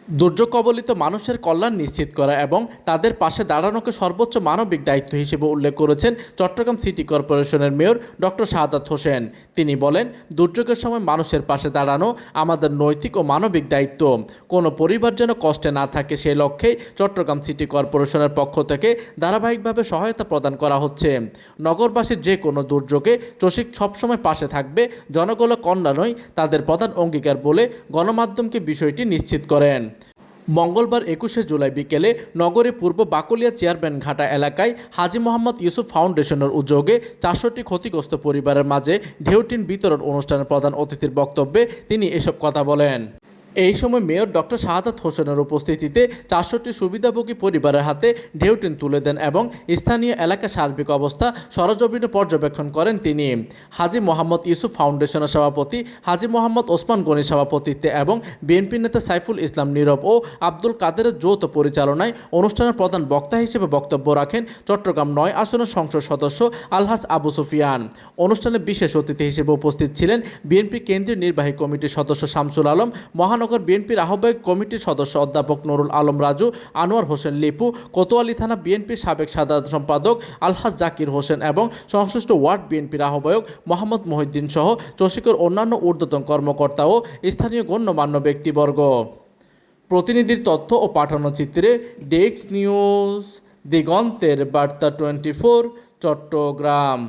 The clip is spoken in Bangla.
দুর্যোগ কবলিত মানুষের কল্যাণ নিশ্চিত করা এবং তাদের পাশে দাঁড়ানোকে সর্বোচ্চ মানবিক দায়িত্ব হিসেবে উল্লেখ করেছেন চট্টগ্রাম সিটি কর্পোরেশনের মেয়র ডক্টর শাহাদাত হোসেন। তিনি বলেন, দুর্যোগের সময় মানুষের পাশে দাঁড়ানো আমাদের নৈতিক ও মানবিক দায়িত্ব। কোনো পরিবার যেন কষ্টে না থাকে সেই লক্ষ্যেই চট্টগ্রাম সিটি কর্পোরেশনের পক্ষ থেকে ধারাবাহিকভাবে সহায়তা প্রদান করা হচ্ছে। নগরবাসীর যে কোনো দুর্যোগে চসিক সবসময় পাশে থাকবে, জনগণের কল্যাণই তাদের প্রধান অঙ্গীকার বলে গণমাধ্যমকে বিষয়টি নিশ্চিত করেন। মঙ্গলবার 21শে জুলাই বিকেলে নগরের পূর্ব বাকলিয়া চেয়ারম্যান ঘাটা এলাকায় হাজী মোহাম্মদ ইউসুফ ফাউন্ডেশনের উদ্যোগে 400টি ক্ষতিগ্রস্ত পরিবারের মাঝে ঢেউটিন বিতরণ অনুষ্ঠানের প্রধান অতিথির বক্তব্যে তিনি এসব কথা বলেন। এই সময় মেয়র ডক্টর শাহাদাত হোসেনের উপস্থিতিতে 400টি সুবিধাভোগী পরিবারের হাতে ঢেউটিন তুলে দেন এবং স্থানীয় এলাকার সার্বিক অবস্থা সরেজমিনে পর্যবেক্ষণ করেন তিনি। হাজী মোহাম্মদ ইউসুফ ফাউন্ডেশনের সভাপতি হাজী মোহাম্মদ ওসমান গনির সভাপতিত্বে এবং বিএনপি নেতা সাইফুল ইসলাম নীরব ও আব্দুল কাদেরের যৌথ পরিচালনায় অনুষ্ঠানের প্রধান বক্তা হিসেবে বক্তব্য রাখেন চট্টগ্রাম 9 আসনের সংসদ সদস্য আলহাজ আবু সুফিয়ান। অনুষ্ঠানে বিশেষ অতিথি হিসেবে উপস্থিত ছিলেন বিএনপি কেন্দ্রীয় নির্বাহী কমিটির সদস্য শামসুল আলম, মহানগর বিএনপির আহ্বায়ক কমিটির সদস্য অধ্যাপক নুরুল আলম রাজু, আনোয়ার হোসেন লিপু, কোতোয়ালি থানা বিএনপির সাবেক সাধারণ সম্পাদক আলহাজ জাকির হোসেন এবং সংশ্লিষ্ট ওয়ার্ড বিএনপির আহ্বায়ক মোহাম্মদ মহিউদ্দিন সহ চসিকের অন্যান্য ঊর্ধ্বতন কর্মকর্তা ও স্থানীয় গণ্যমান্য ব্যক্তিবর্গ। প্রতিনিধির তথ্য ও পাঠানো চিত্রে ডেস্ক নিউজ, দিগন্তের বার্তা 24, চট্টগ্রাম।